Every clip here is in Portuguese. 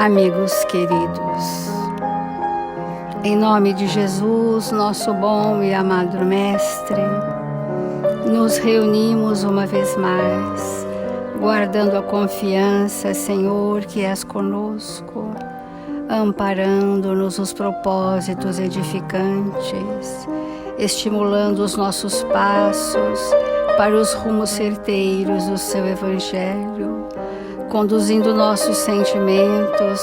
Amigos queridos, em nome de Jesus, nosso bom e amado Mestre, nos reunimos uma vez mais, guardando a confiança, Senhor, que és conosco, amparando-nos os propósitos edificantes, estimulando os nossos passos para os rumos certeiros do seu Evangelho, conduzindo nossos sentimentos,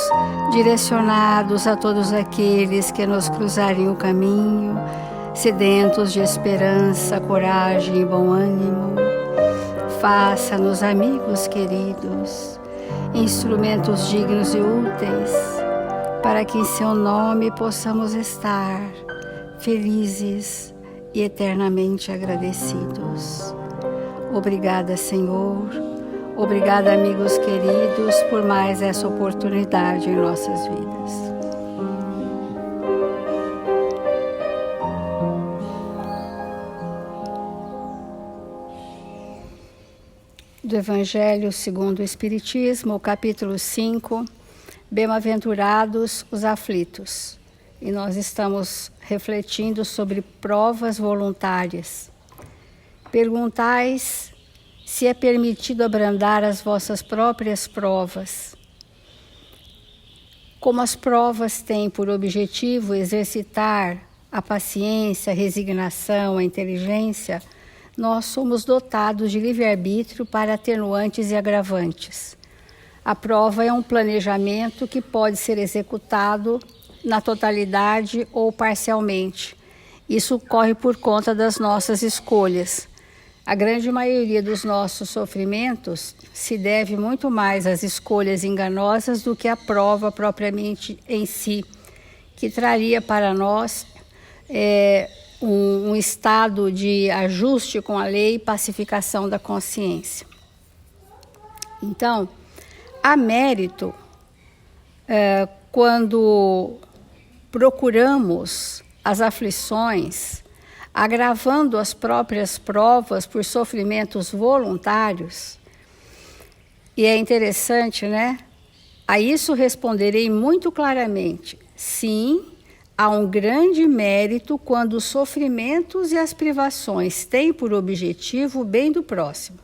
direcionados a todos aqueles que nos cruzarem o caminho, sedentos de esperança, coragem e bom ânimo. Faça-nos, amigos queridos, instrumentos dignos e úteis, para que em seu nome possamos estar felizes e eternamente agradecidos. Obrigada, Senhor. Obrigada, amigos queridos, por mais essa oportunidade em nossas vidas. Do Evangelho segundo o Espiritismo, capítulo 5, Bem-aventurados os aflitos. E nós estamos refletindo sobre provas voluntárias. Perguntais se é permitido abrandar as vossas próprias provas. Como as provas têm por objetivo exercitar a paciência, a resignação, a inteligência, nós somos dotados de livre-arbítrio para atenuantes e agravantes. A prova é um planejamento que pode ser executado na totalidade ou parcialmente. Isso ocorre por conta das nossas escolhas. A grande maioria dos nossos sofrimentos se deve muito mais às escolhas enganosas do que à prova propriamente em si, que traria para nós um estado de ajuste com a lei e pacificação da consciência. Então, há mérito quando procuramos as aflições, agravando as próprias provas por sofrimentos voluntários. E é interessante, né? A isso responderei muito claramente: sim, há um grande mérito quando os sofrimentos e as privações têm por objetivo o bem do próximo.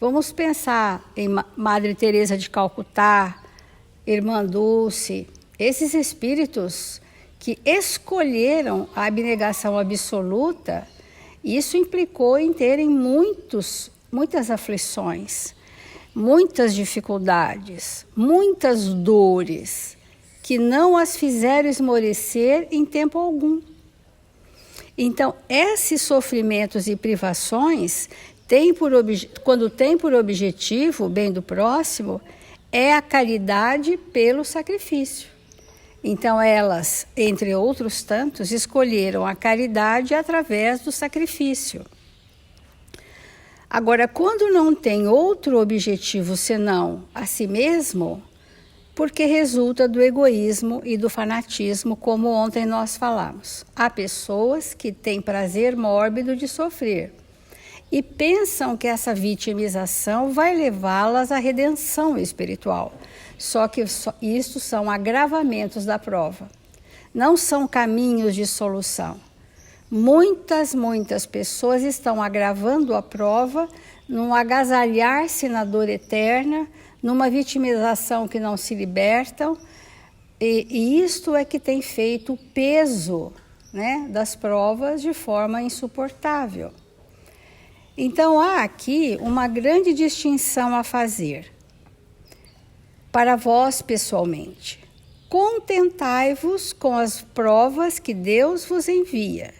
Vamos pensar em Madre Teresa de Calcutá, Irmã Dulce, esses espíritos que escolheram a abnegação absoluta. Isso implicou em terem muitas aflições, muitas dificuldades, muitas dores, que não as fizeram esmorecer em tempo algum. Então, esses sofrimentos e privações, quando têm por objetivo o bem do próximo, é a caridade pelo sacrifício. Então elas, entre outros tantos, escolheram a caridade através do sacrifício. Agora, quando não tem outro objetivo senão a si mesmo, porque resulta do egoísmo e do fanatismo, como ontem nós falamos. Há pessoas que têm prazer mórbido de sofrer e pensam que essa vitimização vai levá-las à redenção espiritual. Só que isso são agravamentos da prova, não são caminhos de solução. Muitas pessoas estão agravando a prova num agasalhar-se na dor eterna, numa vitimização que não se libertam, e isto é que tem feito o peso, né, das provas de forma insuportável. Então há aqui uma grande distinção a fazer. Para vós pessoalmente, contentai-vos com as provas que Deus vos envia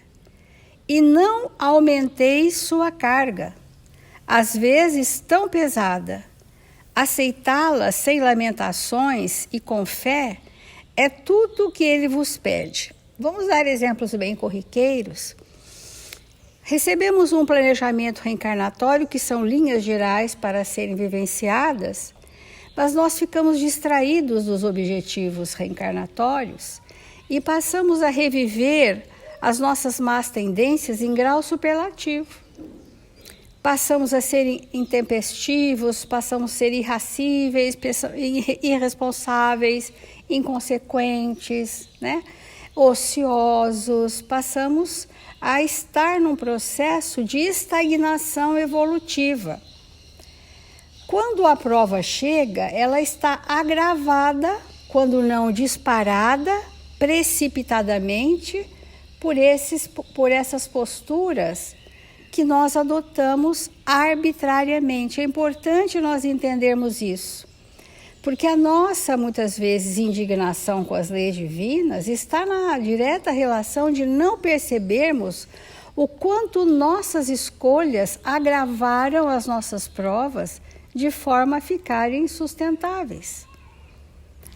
e não aumenteis sua carga, às vezes tão pesada. Aceitá-la sem lamentações e com fé é tudo o que ele vos pede. Vamos dar exemplos bem corriqueiros. Recebemos um planejamento reencarnatório que são linhas gerais para serem vivenciadas, mas nós ficamos distraídos dos objetivos reencarnatórios e passamos a reviver as nossas más tendências em grau superlativo. passamos a ser intempestivos, passamos a ser irracíveis, irresponsáveis, inconsequentes, né? Ociosos, passamos a estar num processo de estagnação evolutiva. Quando a prova chega, ela está agravada, quando não disparada, precipitadamente, por essas posturas que nós adotamos arbitrariamente. É importante nós entendermos isso, porque a nossa, muitas vezes, indignação com as leis divinas está na direta relação de não percebermos o quanto nossas escolhas agravaram as nossas provas de forma a ficarem insustentáveis.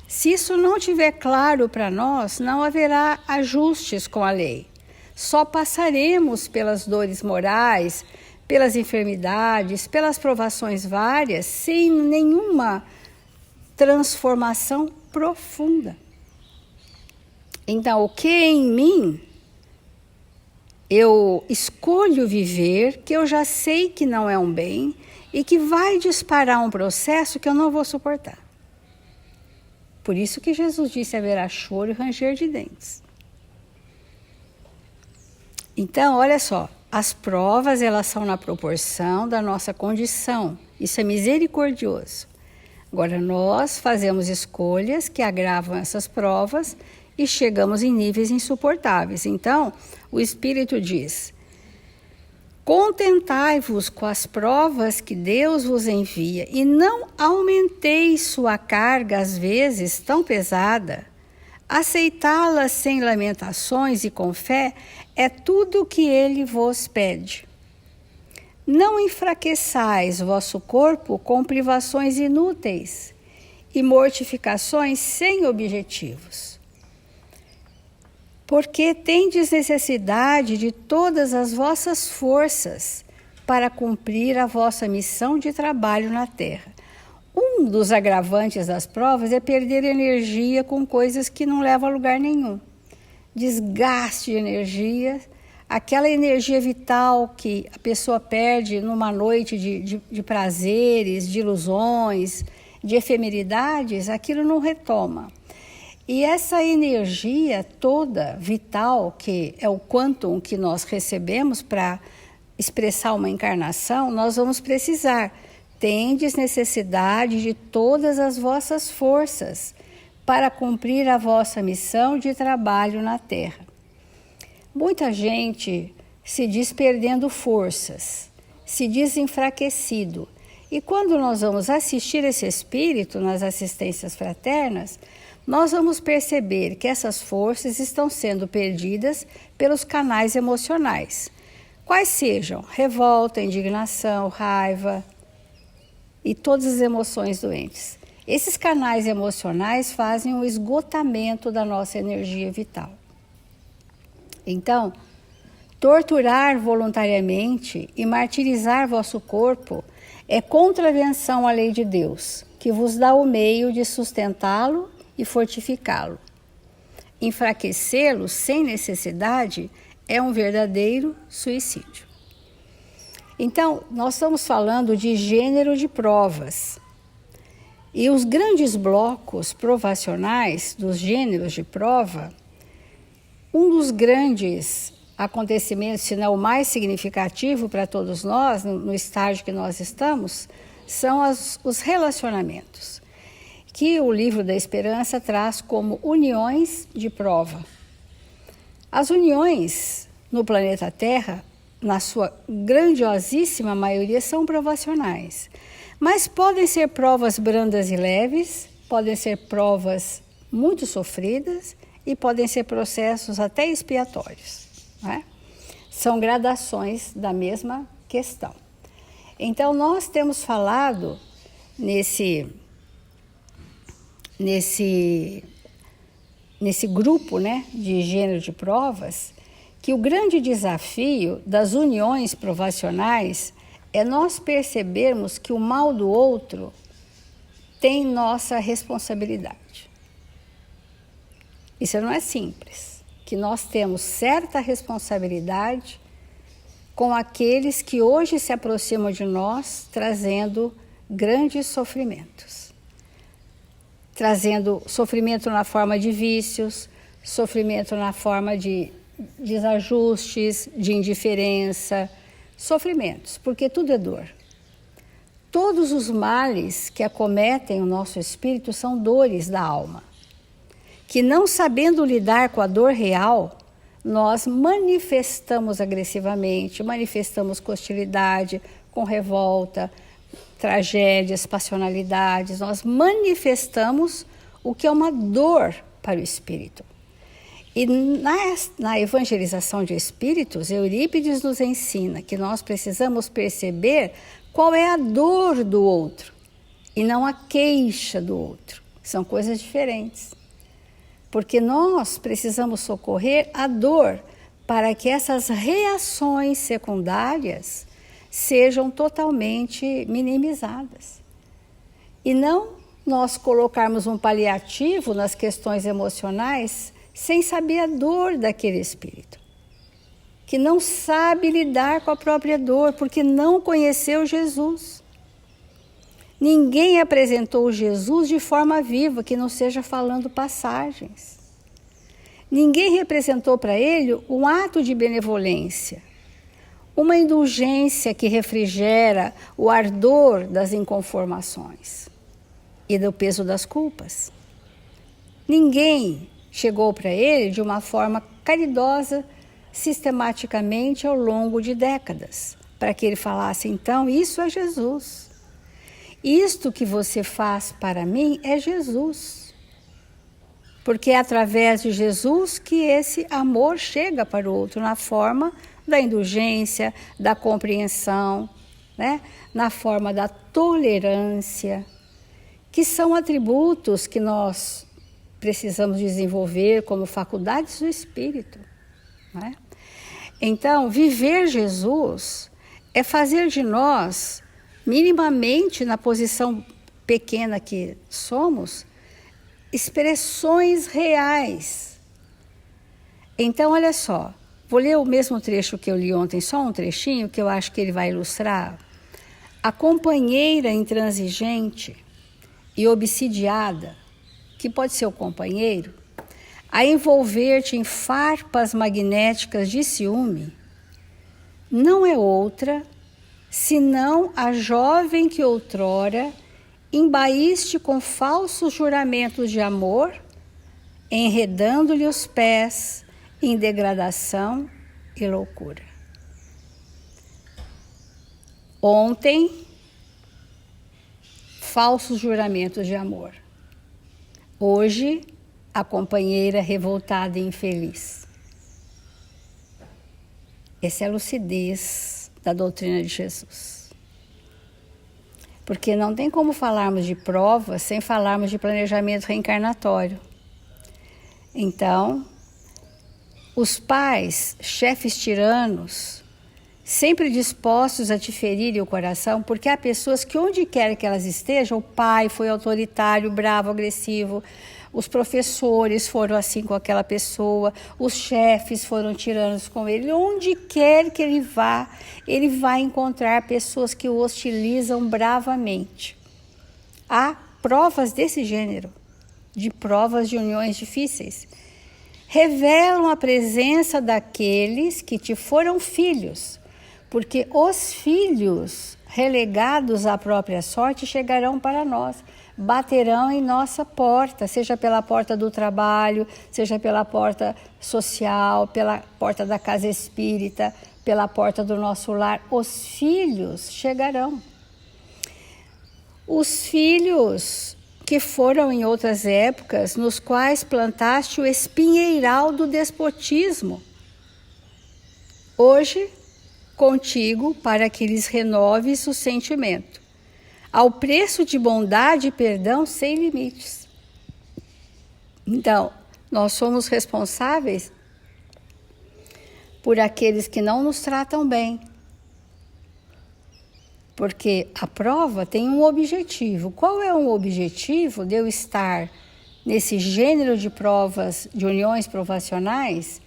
Se isso não estiver claro para nós, não haverá ajustes com a lei. Só passaremos pelas dores morais, pelas enfermidades, pelas provações várias, sem nenhuma transformação profunda. Então, o que em mim eu escolho viver, que eu já sei que não é um bem e que vai disparar um processo que eu não vou suportar. Por isso que Jesus disse: haverá choro e ranger de dentes. Então, olha só, as provas, elas são na proporção da nossa condição. Isso é misericordioso. Agora, nós fazemos escolhas que agravam essas provas e chegamos em níveis insuportáveis. Então, o Espírito diz: contentai-vos com as provas que Deus vos envia e não aumenteis sua carga, às vezes, tão pesada. Aceitá-las sem lamentações e com fé é tudo o que ele vos pede. Não enfraqueçais vosso corpo com privações inúteis e mortificações sem objetivos. Porque tendes necessidade de todas as vossas forças para cumprir a vossa missão de trabalho na terra. Um dos agravantes das provas é perder energia com coisas que não levam a lugar nenhum. Desgaste de energia, aquela energia vital que a pessoa perde numa noite de prazeres, de ilusões, de efemeridades, aquilo não retoma. E essa energia toda vital, que é o quantum que nós recebemos para expressar uma encarnação, nós vamos precisar. Tendes necessidade de todas as vossas forças para cumprir a vossa missão de trabalho na terra. Muita gente se diz perdendo forças, se diz enfraquecido. E quando nós vamos assistir esse espírito nas assistências fraternas, nós vamos perceber que essas forças estão sendo perdidas pelos canais emocionais. Quais sejam? Revolta, indignação, raiva e todas as emoções doentes. Esses canais emocionais fazem o esgotamento da nossa energia vital. Então, torturar voluntariamente e martirizar vosso corpo é contravenção à lei de Deus, que vos dá o meio de sustentá-lo e fortificá-lo. Enfraquecê-lo sem necessidade é um verdadeiro suicídio. Então, nós estamos falando de gênero de provas. E os grandes blocos provacionais dos gêneros de prova, um dos grandes acontecimentos, se não o mais significativo para todos nós, no estágio que nós estamos, são os relacionamentos, que o Livro da Esperança traz como uniões de prova. As uniões no planeta Terra, na sua grandiosíssima maioria, são provacionais. Mas podem ser provas brandas e leves, podem ser provas muito sofridas e podem ser processos até expiatórios, né? São gradações da mesma questão. Então, nós temos falado nesse grupo, né, de gênero de provas, que o grande desafio das uniões provacionais é nós percebermos que o mal do outro tem nossa responsabilidade. Isso não é simples, que nós temos certa responsabilidade com aqueles que hoje se aproximam de nós, trazendo grandes sofrimentos. Trazendo sofrimento na forma de vícios, sofrimento na forma de desajustes, de indiferença, sofrimentos, porque tudo é dor. Todos os males que acometem o nosso espírito são dores da alma, que não sabendo lidar com a dor real, nós manifestamos agressivamente, manifestamos com hostilidade, com revolta, tragédias, passionalidades, nós manifestamos o que é uma dor para o espírito. E na evangelização de espíritos, Eurípides nos ensina que nós precisamos perceber qual é a dor do outro e não a queixa do outro. São coisas diferentes. Porque nós precisamos socorrer a dor para que essas reações secundárias sejam totalmente minimizadas. E não nós colocarmos um paliativo nas questões emocionais sem saber a dor daquele espírito, que não sabe lidar com a própria dor, porque não conheceu Jesus. Ninguém apresentou Jesus de forma viva, que não seja falando passagens. Ninguém representou para ele um ato de benevolência, uma indulgência que refrigera o ardor das inconformações e do peso das culpas. Ninguém chegou para ele de uma forma caridosa, sistematicamente ao longo de décadas, para que ele falasse, então, isso é Jesus. Isto que você faz para mim é Jesus. Porque é através de Jesus que esse amor chega para o outro, na forma da indulgência, da compreensão, né? Na forma da tolerância, que são atributos que nós precisamos desenvolver como faculdades do espírito. Né? Então, viver Jesus é fazer de nós, minimamente na posição pequena que somos, expressões reais. Então, olha só, vou ler o mesmo trecho que eu li ontem, só um trechinho que eu acho que ele vai ilustrar. A companheira intransigente e obsidiada, que pode ser o companheiro, a envolver-te em farpas magnéticas de ciúme, não é outra senão a jovem que outrora embaíste com falsos juramentos de amor, enredando-lhe os pés em degradação e loucura. Ontem, falsos juramentos de amor. Hoje, a companheira revoltada e infeliz. Essa é a lucidez da doutrina de Jesus. Porque não tem como falarmos de provas sem falarmos de planejamento reencarnatório. Então, os pais, chefes tiranos, sempre dispostos a te ferir o coração, porque há pessoas que onde quer que elas estejam, o pai foi autoritário, bravo, agressivo, os professores foram assim com aquela pessoa, os chefes foram tiranos com ele. Onde quer que ele vai encontrar pessoas que o hostilizam bravamente. Há provas desse gênero, de provas de uniões difíceis. Revelam a presença daqueles que te foram filhos, porque os filhos relegados à própria sorte chegarão para nós, baterão em nossa porta, seja pela porta do trabalho, seja pela porta social, pela porta da casa espírita, pela porta do nosso lar. Os filhos chegarão. Os filhos que foram em outras épocas, nos quais plantaste o espinheiral do despotismo. Hoje, contigo, para que lhes renoves o sentimento, ao preço de bondade e perdão sem limites. Então, nós somos responsáveis por aqueles que não nos tratam bem. Porque a prova tem um objetivo. Qual é o objetivo de eu estar nesse gênero de provas, de uniões provacionais,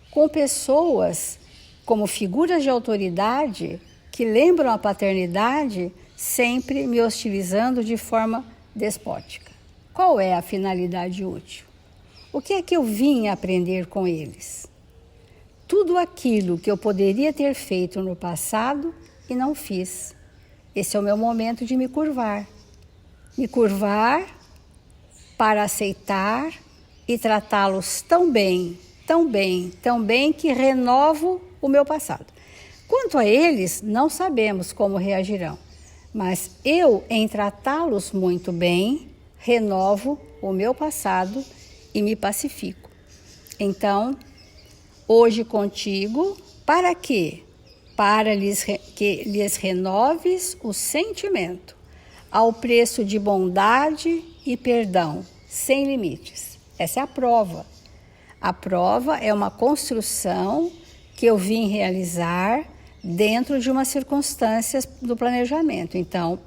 com pessoas como figuras de autoridade que lembram a paternidade, sempre me hostilizando de forma despótica. Qual é a finalidade útil? O que é que eu vim aprender com eles? Tudo aquilo que eu poderia ter feito no passado e não fiz. Esse é o meu momento de me curvar. Me curvar para aceitar e tratá-los tão bem, tão bem, tão bem que renovo o meu passado. Quanto a eles, não sabemos como reagirão, mas eu, em tratá-los muito bem, renovo o meu passado e me pacifico. Então, hoje contigo, para quê? Para que lhes renoves o sentimento, ao preço de bondade e perdão, sem limites. Essa é a prova. A prova é uma construção que eu vim realizar dentro de umas circunstâncias do planejamento. Então,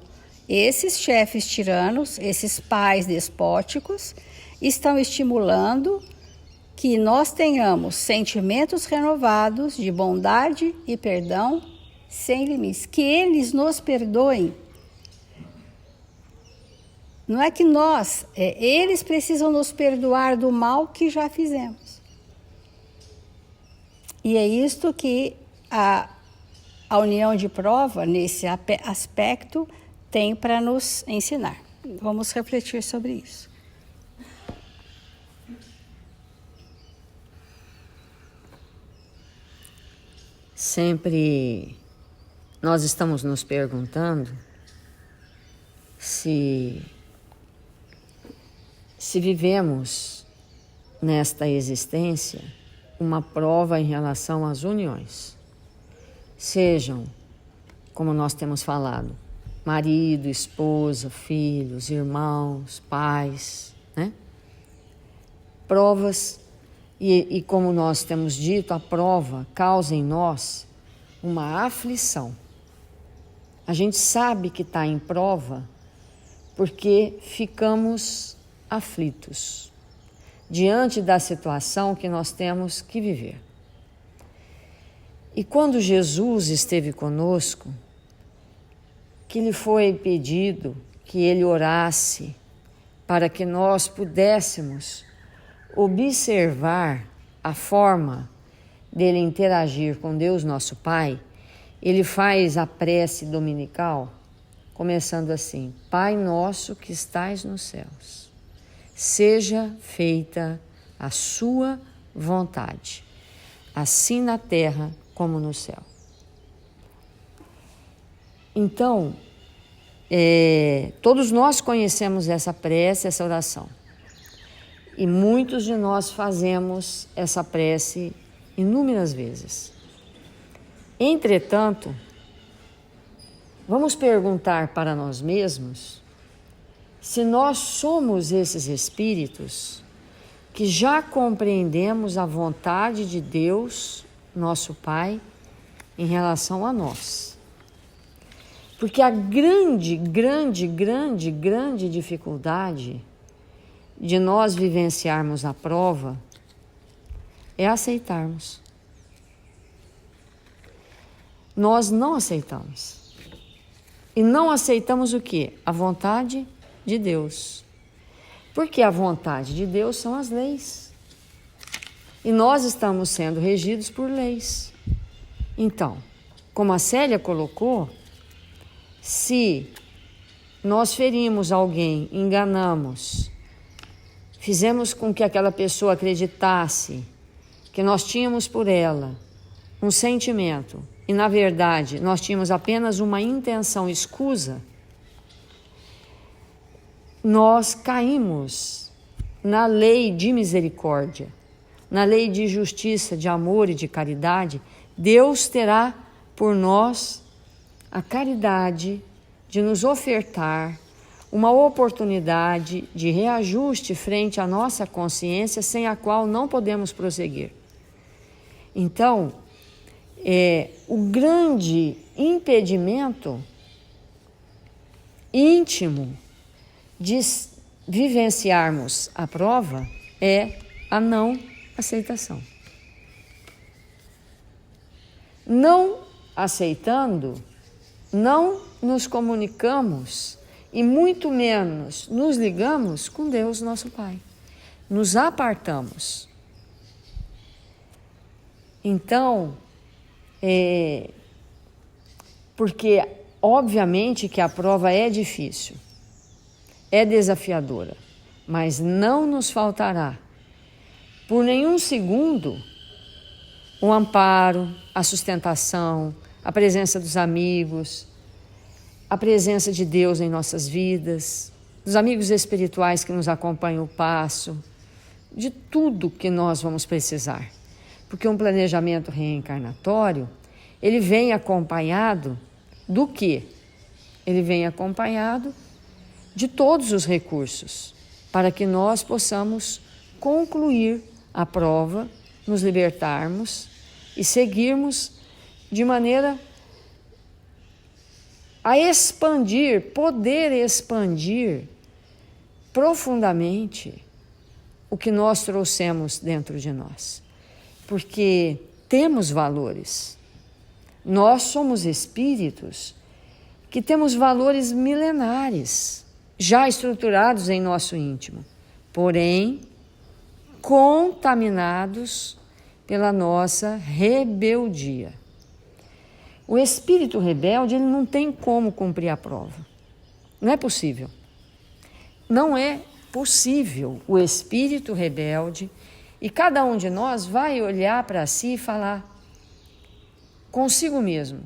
esses chefes tiranos, esses pais despóticos, estão estimulando que nós tenhamos sentimentos renovados de bondade e perdão sem limites. Que eles nos perdoem. Não é que eles precisam nos perdoar do mal que já fizemos. E é isto que a união de prova, nesse aspecto, tem para nos ensinar. Vamos refletir sobre isso. Sempre nós estamos nos perguntando se vivemos nesta existência uma prova em relação às uniões. Sejam, como nós temos falado, marido, esposa, filhos, irmãos, pais, né? Provas, e como nós temos dito, a prova causa em nós uma aflição. A gente sabe que está em prova porque ficamos aflitos diante da situação que nós temos que viver. E quando Jesus esteve conosco, que lhe foi pedido que ele orasse para que nós pudéssemos observar a forma dele interagir com Deus nosso Pai, ele faz a prece dominical começando assim: Pai nosso que estais nos céus, seja feita a sua vontade, assim na terra como no céu. Então, todos nós conhecemos essa prece, essa oração. E muitos de nós fazemos essa prece inúmeras vezes. Entretanto, vamos perguntar para nós mesmos se nós somos esses espíritos que já compreendemos a vontade de Deus, nosso Pai, em relação a nós. Porque a grande dificuldade de nós vivenciarmos a prova é aceitarmos. Nós não aceitamos. E não aceitamos o quê? A vontade de Deus. Porque a vontade de Deus são as leis. E nós estamos sendo regidos por leis. Então, como a Célia colocou, se nós ferimos alguém, enganamos, fizemos com que aquela pessoa acreditasse que nós tínhamos por ela um sentimento e, na verdade, nós tínhamos apenas uma intenção escusa, nós caímos na lei de misericórdia, na lei de justiça, de amor e de caridade. Deus terá por nós a caridade de nos ofertar uma oportunidade de reajuste frente à nossa consciência, sem a qual não podemos prosseguir. Então, o grande impedimento íntimo de vivenciarmos a prova é a não aceitação. Não aceitando, não nos comunicamos e muito menos nos ligamos com Deus, nosso Pai. Nos apartamos. Então, porque obviamente que a prova é difícil, é desafiadora, mas não nos faltará, por nenhum segundo, o amparo, a sustentação, a presença dos amigos, a presença de Deus em nossas vidas, dos amigos espirituais que nos acompanham o passo, de tudo que nós vamos precisar. Porque um planejamento reencarnatório, ele vem acompanhado do quê? Ele vem acompanhado de todos os recursos, para que nós possamos concluir a prova, nos libertarmos e seguirmos de maneira a expandir, poder expandir profundamente o que nós trouxemos dentro de nós. Porque temos valores. Nós somos espíritos que temos valores milenares, já estruturados em nosso íntimo, porém contaminados pela nossa rebeldia. O espírito rebelde, ele não tem como cumprir a prova. Não é possível. Não é possível o espírito rebelde, e cada um de nós vai olhar para si e falar consigo mesmo,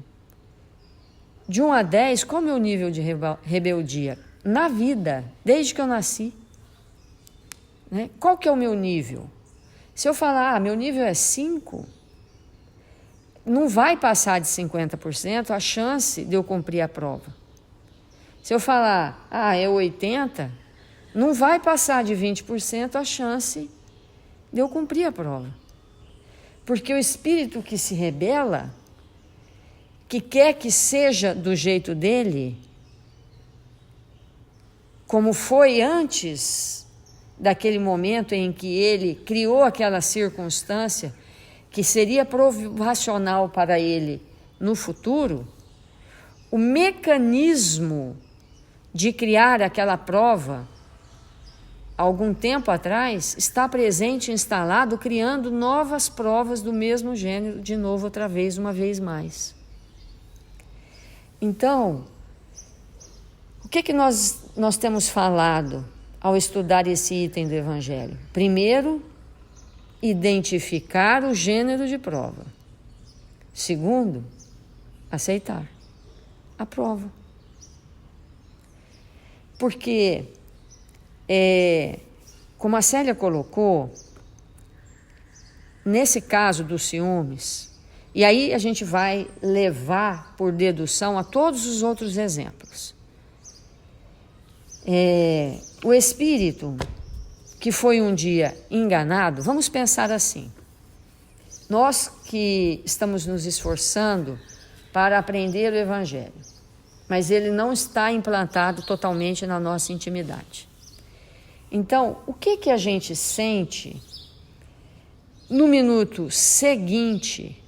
de 1 a 10, qual é o meu nível de rebeldia na vida, desde que eu nasci? Né? Qual que é o meu nível? Se eu falar, meu nível é 5, não vai passar de 50% a chance de eu cumprir a prova. Se eu falar, é 80, não vai passar de 20% a chance de eu cumprir a prova. Porque o espírito que se rebela, que quer que seja do jeito dele, como foi antes daquele momento em que ele criou aquela circunstância que seria provacional para ele no futuro, o mecanismo de criar aquela prova algum tempo atrás está presente, instalado, criando novas provas do mesmo gênero, de novo, outra vez, uma vez mais. Então, o que nós temos falado ao estudar esse item do Evangelho? Primeiro, identificar o gênero de prova. Segundo, aceitar a prova. Porque, como a Célia colocou, nesse caso dos ciúmes, e aí a gente vai levar por dedução a todos os outros exemplos. O espírito que foi um dia enganado, vamos pensar assim, nós que estamos nos esforçando para aprender o Evangelho, mas ele não está implantado totalmente na nossa intimidade. Então, o que a gente sente no minuto seguinte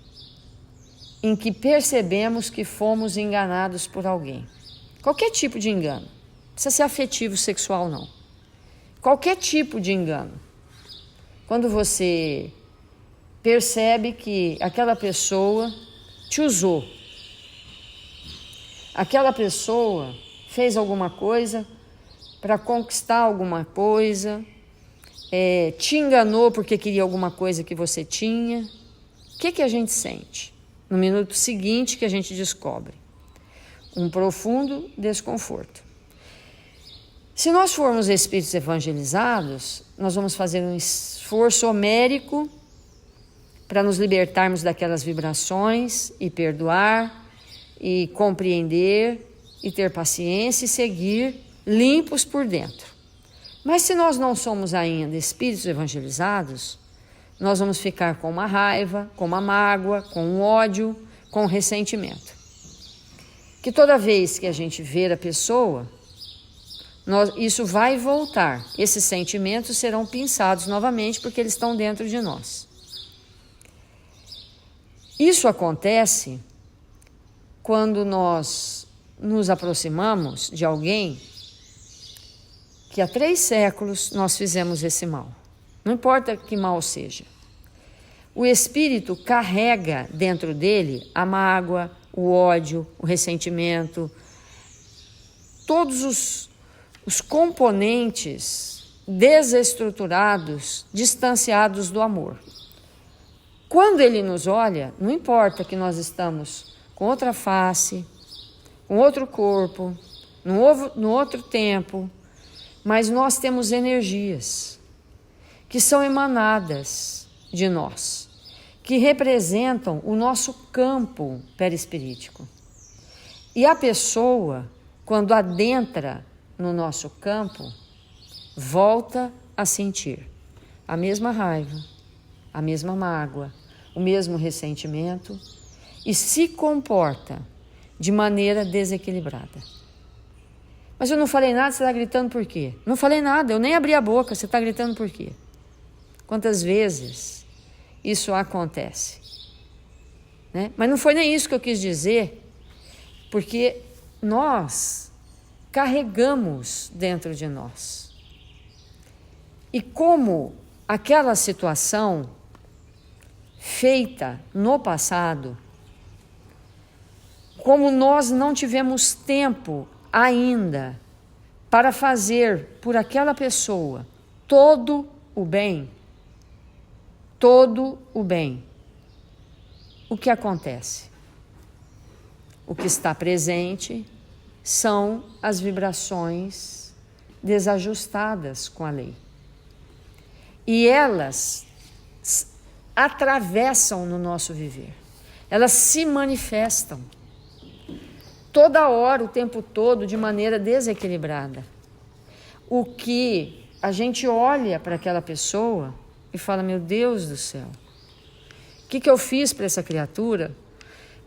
em que percebemos que fomos enganados por alguém? Qualquer tipo de engano, não precisa ser afetivo, sexual, não. Qualquer tipo de engano. Quando você percebe que aquela pessoa te usou, aquela pessoa fez alguma coisa para conquistar alguma coisa, te enganou porque queria alguma coisa que você tinha, o que a gente sente? No minuto seguinte que a gente descobre um profundo desconforto. Se nós formos espíritos evangelizados, nós vamos fazer um esforço homérico para nos libertarmos daquelas vibrações e perdoar e compreender e ter paciência e seguir limpos por dentro. Mas se nós não somos ainda espíritos evangelizados, nós vamos ficar com uma raiva, com uma mágoa, com um ódio, com um ressentimento. Que toda vez que a gente ver a pessoa, isso vai voltar. Esses sentimentos serão pinçados novamente porque eles estão dentro de nós. Isso acontece quando nós nos aproximamos de alguém que há 3 séculos nós fizemos esse mal. Não importa que mal seja. O espírito carrega dentro dele a mágoa, o ódio, o ressentimento, todos os componentes desestruturados, distanciados do amor. Quando ele nos olha, não importa que nós estamos com outra face, com outro corpo, no outro tempo, mas nós temos energias que são emanadas de nós, que representam o nosso campo perispirítico. E a pessoa, quando adentra no nosso campo, volta a sentir a mesma raiva, a mesma mágoa, o mesmo ressentimento e se comporta de maneira desequilibrada. Mas eu não falei nada, você está gritando por quê? Não falei nada, eu nem abri a boca, você está gritando por quê? Quantas vezes isso acontece? Né? Mas não foi nem isso que eu quis dizer, porque nós carregamos dentro de nós. E como aquela situação feita no passado, como nós não tivemos tempo ainda para fazer por aquela pessoa todo o bem, o que acontece? O que está presente são as vibrações desajustadas com a lei. E elas atravessam no nosso viver. Elas se manifestam toda hora, o tempo todo, de maneira desequilibrada. O que a gente olha para aquela pessoa e fala, meu Deus do céu, o que eu fiz para essa criatura,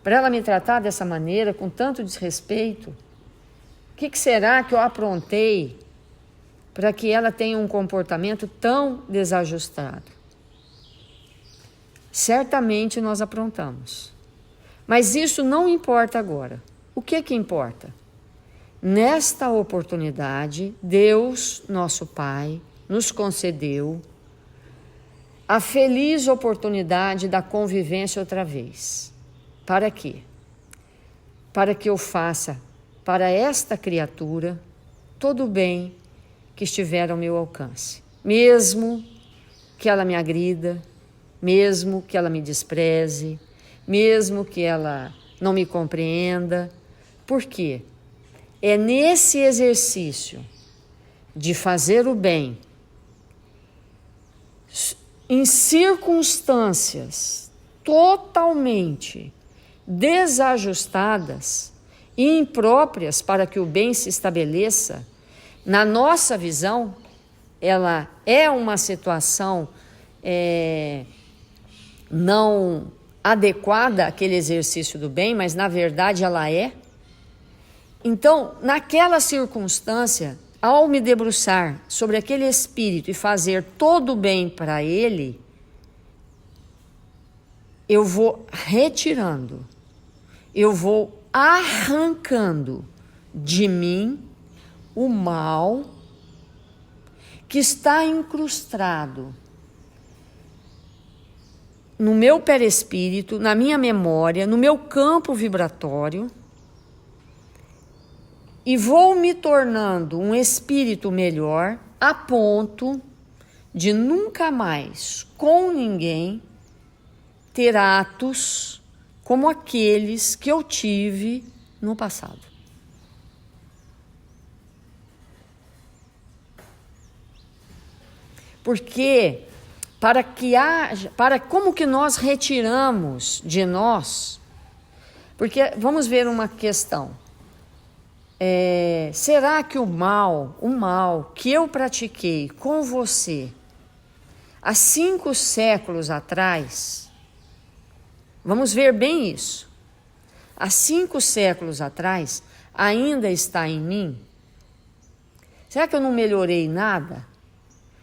para ela me tratar dessa maneira, com tanto desrespeito? O que será que eu aprontei para que ela tenha um comportamento tão desajustado? Certamente nós aprontamos. Mas isso não importa agora. O que importa? Nesta oportunidade, Deus, nosso Pai, nos concedeu a feliz oportunidade da convivência outra vez. Para quê? Para que eu faça para esta criatura todo o bem que estiver ao meu alcance. Mesmo que ela me agrida, mesmo que ela me despreze, mesmo que ela não me compreenda. Por quê? É nesse exercício de fazer o bem, em circunstâncias totalmente desajustadas e impróprias para que o bem se estabeleça, na nossa visão, ela é uma situação não adequada àquele exercício do bem, mas na verdade ela é. Então, naquela circunstância, ao me debruçar sobre aquele espírito e fazer todo o bem para ele, eu vou retirando, eu vou arrancando de mim o mal que está incrustado no meu perispírito, na minha memória, no meu campo vibratório, e vou me tornando um espírito melhor a ponto de nunca mais, com ninguém, ter atos como aqueles que eu tive no passado. Porque como que nós retiramos de nós? Porque vamos ver uma questão. Será que o mal que eu pratiquei com você há 5 séculos atrás, vamos ver bem isso, há 5 séculos atrás ainda está em mim? Será que eu não melhorei nada?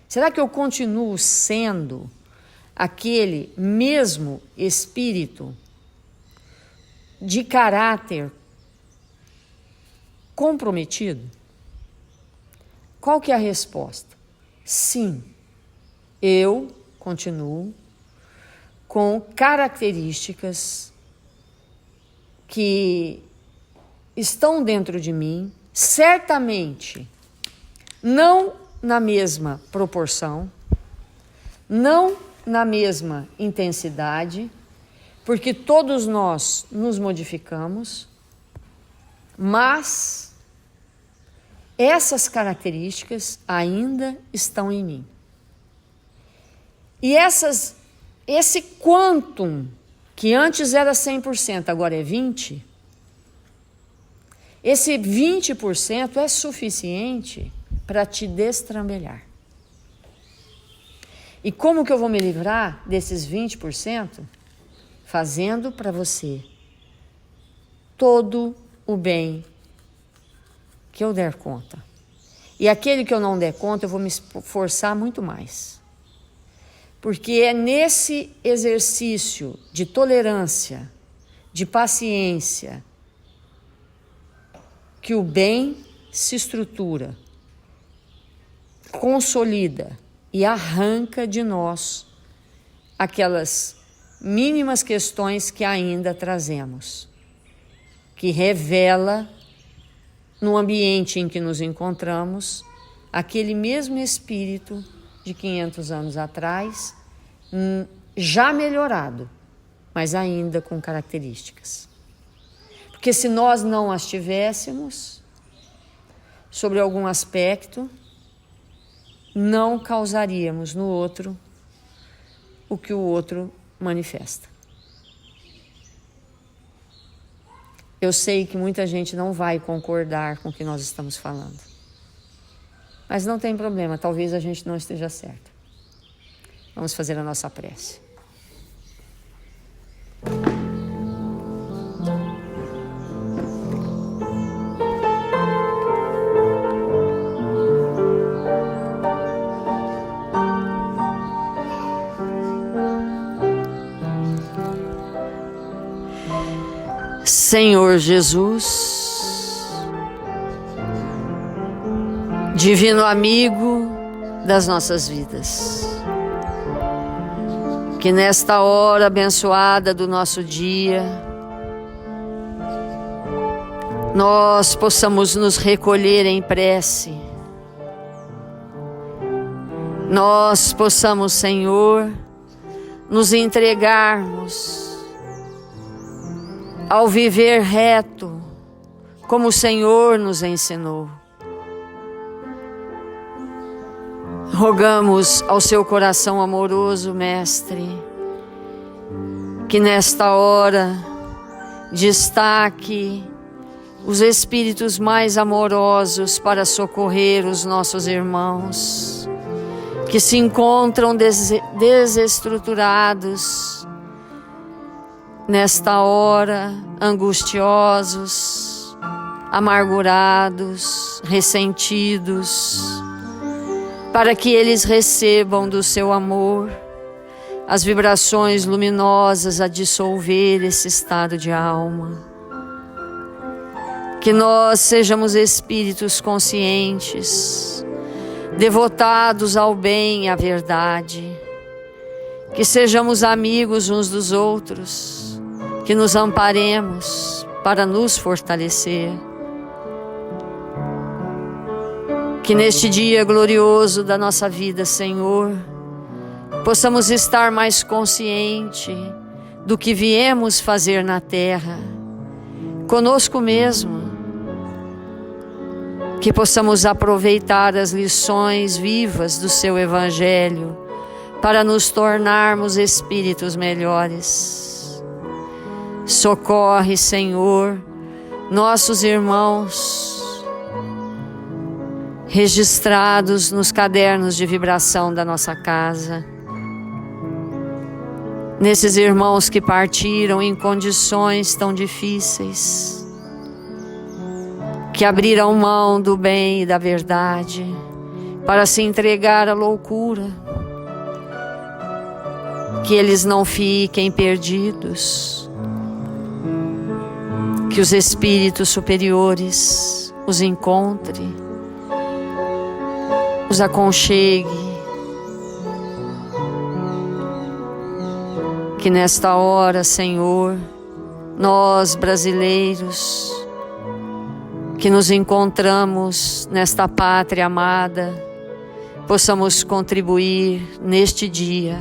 Será que eu continuo sendo aquele mesmo espírito de caráter comprometido? Qual que é a resposta? Sim, eu continuo com características que estão dentro de mim, certamente não na mesma proporção, não na mesma intensidade, porque todos nós nos modificamos, mas essas características ainda estão em mim. E esse quantum, que antes era 100%, agora é 20%, esse 20% é suficiente para te destrambelhar. E como que eu vou me livrar desses 20%? Fazendo para você todo o bem que eu der conta. E aquele que eu não der conta, eu vou me esforçar muito mais. Porque é nesse exercício de tolerância, de paciência, que o bem se estrutura, consolida e arranca de nós aquelas mínimas questões que ainda trazemos, que revela no ambiente em que nos encontramos aquele mesmo espírito de 500 anos atrás, já melhorado, mas ainda com características. Porque se nós não as tivéssemos, sobre algum aspecto, não causaríamos no outro o que o outro manifesta. Eu sei que muita gente não vai concordar com o que nós estamos falando. Mas não tem problema, talvez a gente não esteja certo. Vamos fazer a nossa prece. Senhor Jesus, divino amigo das nossas vidas, que nesta hora abençoada do nosso dia, nós possamos nos recolher em prece, nós possamos, Senhor, nos entregarmos ao viver reto, como o Senhor nos ensinou. Rogamos ao seu coração amoroso, Mestre, que nesta hora destaque os espíritos mais amorosos para socorrer os nossos irmãos, que se encontram desestruturados, nesta hora, angustiosos, amargurados, ressentidos, para que eles recebam do seu amor as vibrações luminosas a dissolver esse estado de alma. Que nós sejamos espíritos conscientes, devotados ao bem e à verdade, que sejamos amigos uns dos outros, que nos amparemos para nos fortalecer. Que neste dia glorioso da nossa vida, Senhor, possamos estar mais consciente do que viemos fazer na terra, conosco mesmo. Que possamos aproveitar as lições vivas do seu Evangelho para nos tornarmos espíritos melhores. Socorre, Senhor, nossos irmãos registrados nos cadernos de vibração da nossa casa, nesses irmãos que partiram em condições tão difíceis, que abriram mão do bem e da verdade para se entregar à loucura, que eles não fiquem perdidos, Que os espíritos superiores os encontre, os aconchegue. Que nesta hora, Senhor, nós brasileiros, que nos encontramos nesta pátria amada, possamos contribuir neste dia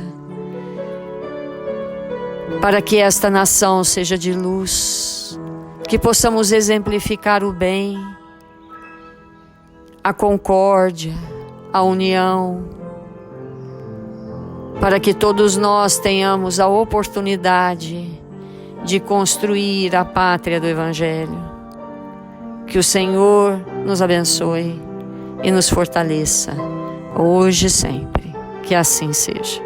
para que esta nação seja de luz, que possamos exemplificar o bem, a concórdia, a união, para que todos nós tenhamos a oportunidade de construir a pátria do Evangelho. Que o Senhor nos abençoe e nos fortaleça, hoje e sempre. Que assim seja.